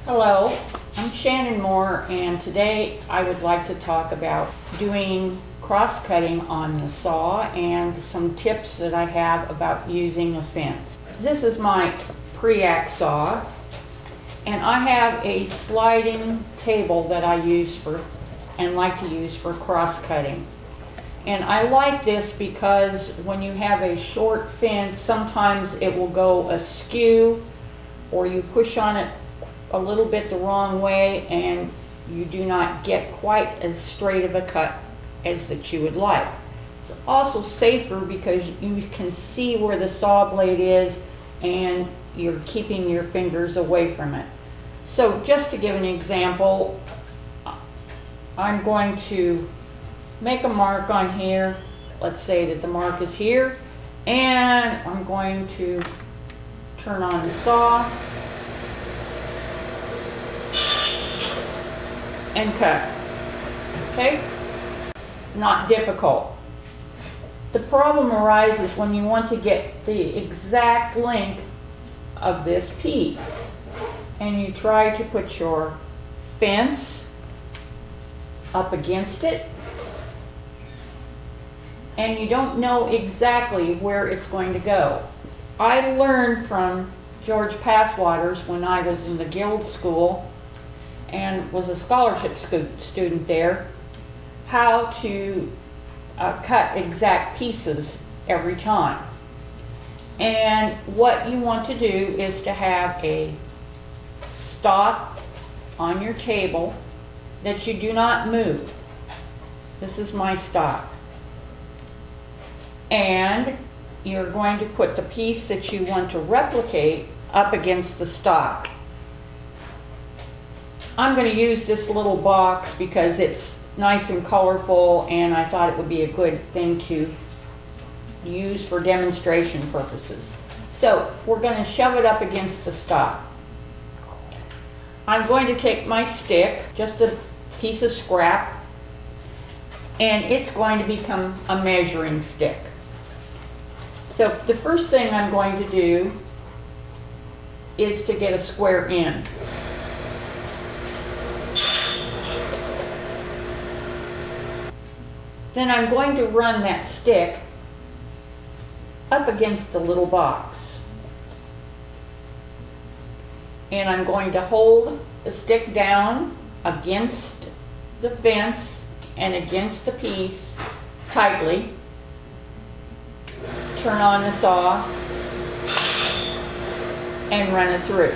Hello, I'm Shannon More, and today I would like to talk about doing cross-cutting on the saw and some tips that I have about using a fence. This is my Preac saw, and I have a sliding table that I use and like to use for cross-cutting. And I like this because when you have a short fence, sometimes it will go askew, or you push on it a little bit the wrong way and you do not get quite as straight of a cut as that you would like. It's also safer because you can see where the saw blade is and you're keeping your fingers away from it. So just to give an example, I'm going to make a mark on here. Let's say that the mark is here, and I'm going to turn on the saw and cut. Okay? Not difficult. The problem arises when you want to get the exact length of this piece and you try to put your fence up against it and you don't know exactly where it's going to go. I learned from George Passwater's when I was in the Guild School and was a scholarship student there, how to cut exact pieces every time. And what you want to do is to have a stock on your table that you do not move. This is my stock. And you're going to put the piece that you want to replicate up against the stock. I'm going to use this little box because it's nice and colorful, and I thought it would be a good thing to use for demonstration purposes. So we're going to shove it up against the stock. I'm going to take my stick, just a piece of scrap, and it's going to become a measuring stick. So the first thing I'm going to do is to get a square end. Then I'm going to run that stick up against the little box. And I'm going to hold the stick down against the fence and against the piece tightly. Turn on the saw and run it through.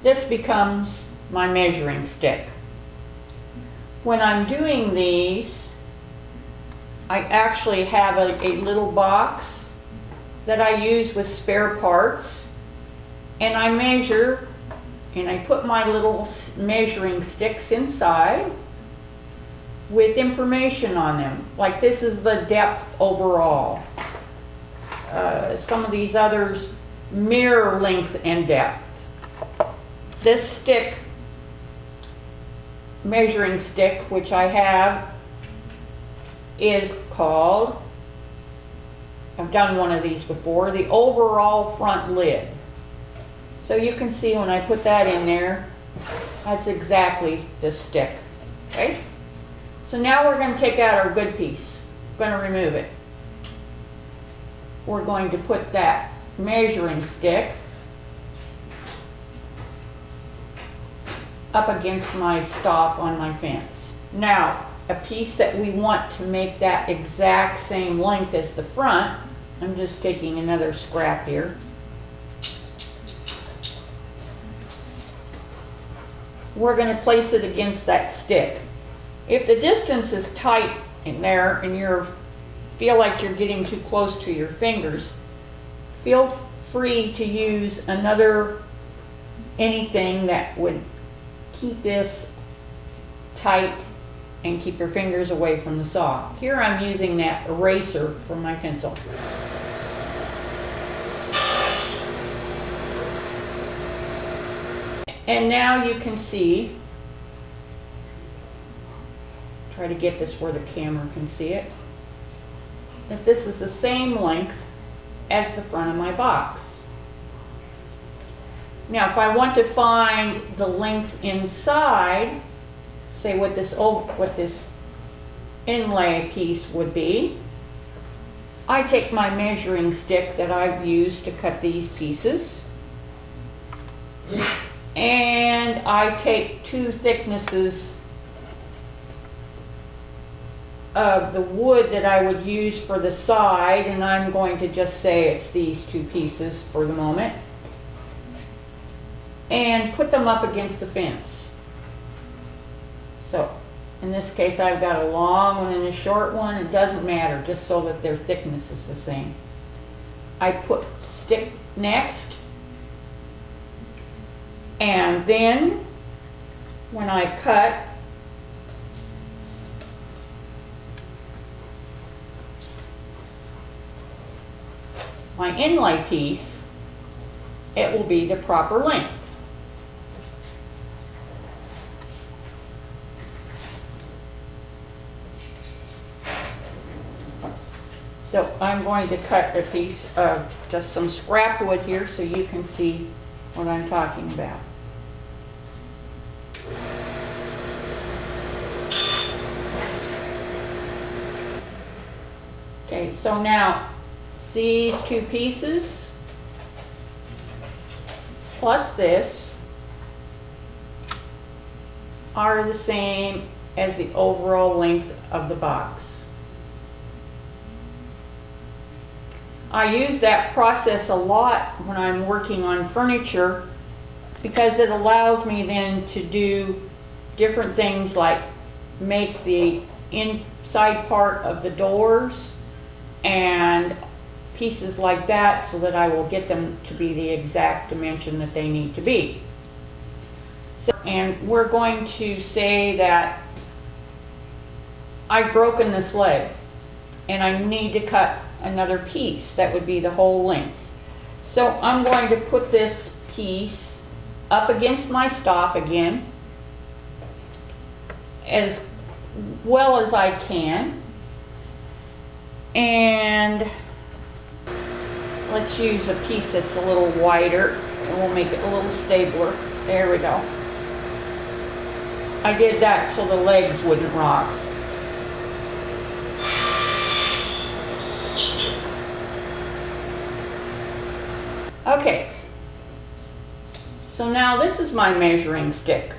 This becomes my measuring stick. When I'm doing these, I actually have a little box that I use with spare parts, and I measure and I put my little measuring sticks inside with information on them. Like this is the depth overall. Some of these others mirror length and depth. This stick, measuring stick, which I have, is called, I've done one of these before, the overall front lid. So you can see when I put that in there, that's exactly this stick. Okay? So now we're going to take out our good piece. We're going to remove it. We're going to put that measuring stick up against my stock on my fence. Now, a piece that we want to make that exact same length as the front, I'm just taking another scrap here. We're going to place it against that stick. If the distance is tight in there and you feel like you're getting too close to your fingers, feel free to use anything that would keep this tight and keep your fingers away from the saw. Here I'm using that eraser for my pencil. And now you can see, try to get this where the camera can see it, that this is the same length as the front of my box. Now, if I want to find the length inside, say what this inlay piece would be, I take my measuring stick that I've used to cut these pieces, and I take 2 thicknesses of the wood that I would use for the side, and I'm going to just say it's these 2 pieces for the moment, and put them up against the fence. So in this case I've got a long one and a short one. It doesn't matter, just so that their thickness is the same. I put stick next, and then when I cut, my inlay piece, it will be the proper length. So I'm going to cut a piece of just some scrap wood here so you can see what I'm talking about. Okay, so now these 2 pieces plus this are the same as the overall length of the box. I use that process a lot when I'm working on furniture because it allows me then to do different things like make the inside part of the doors and pieces like that, so that I will get them to be the exact dimension that they need to be. So, and we're going to say that I've broken this leg and I need to cut another piece that would be the whole length. So I'm going to put this piece up against my stop again as well as I can, and let's use a piece that's a little wider and we'll make it a little stabler. There we go. I did that so the legs wouldn't rock. Okay, so now this is my measuring stick,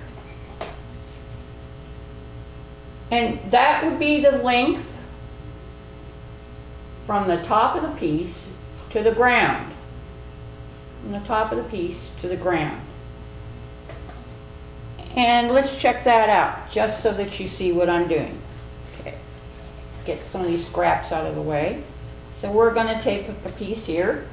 and that would be the length from the top of the piece to the ground, from the top of the piece to the ground. And let's check that out just so that you see what I'm doing. Okay, get some of these scraps out of the way. So we're going to take a piece here.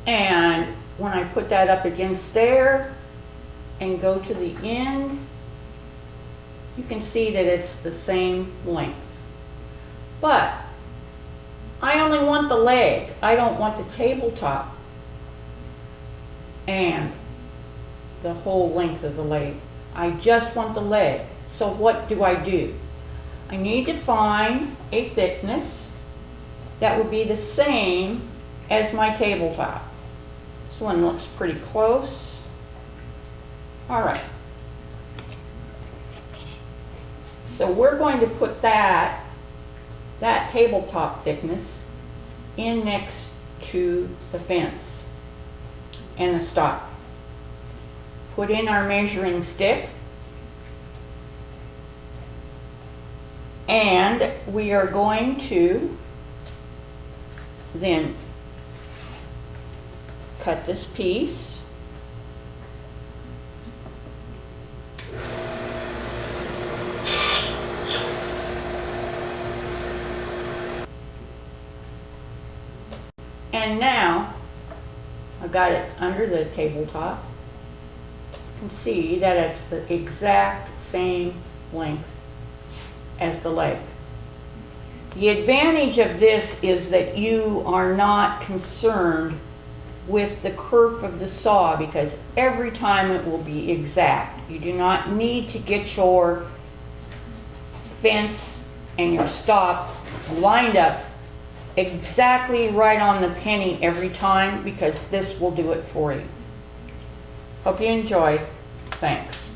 And when I put that up against there and go to the end, you can see that it's the same length. But I only want the leg. I don't want the tabletop and the whole length of the leg. I just want the leg. So what do? I need to find a thickness that would be the same as my tabletop. This one looks pretty close. All right. So we're going to put that tabletop thickness in next to the fence and the stop. Put in our measuring stick, and we are going to then cut this piece. And now I've got it under the tabletop. You can see that it's the exact same length as the leg. The advantage of this is that you are not concerned with the kerf of the saw, because every time it will be exact. You do not need to get your fence and your stop lined up exactly right on the penny every time, because this will do it for you. Hope you enjoyed. Thanks.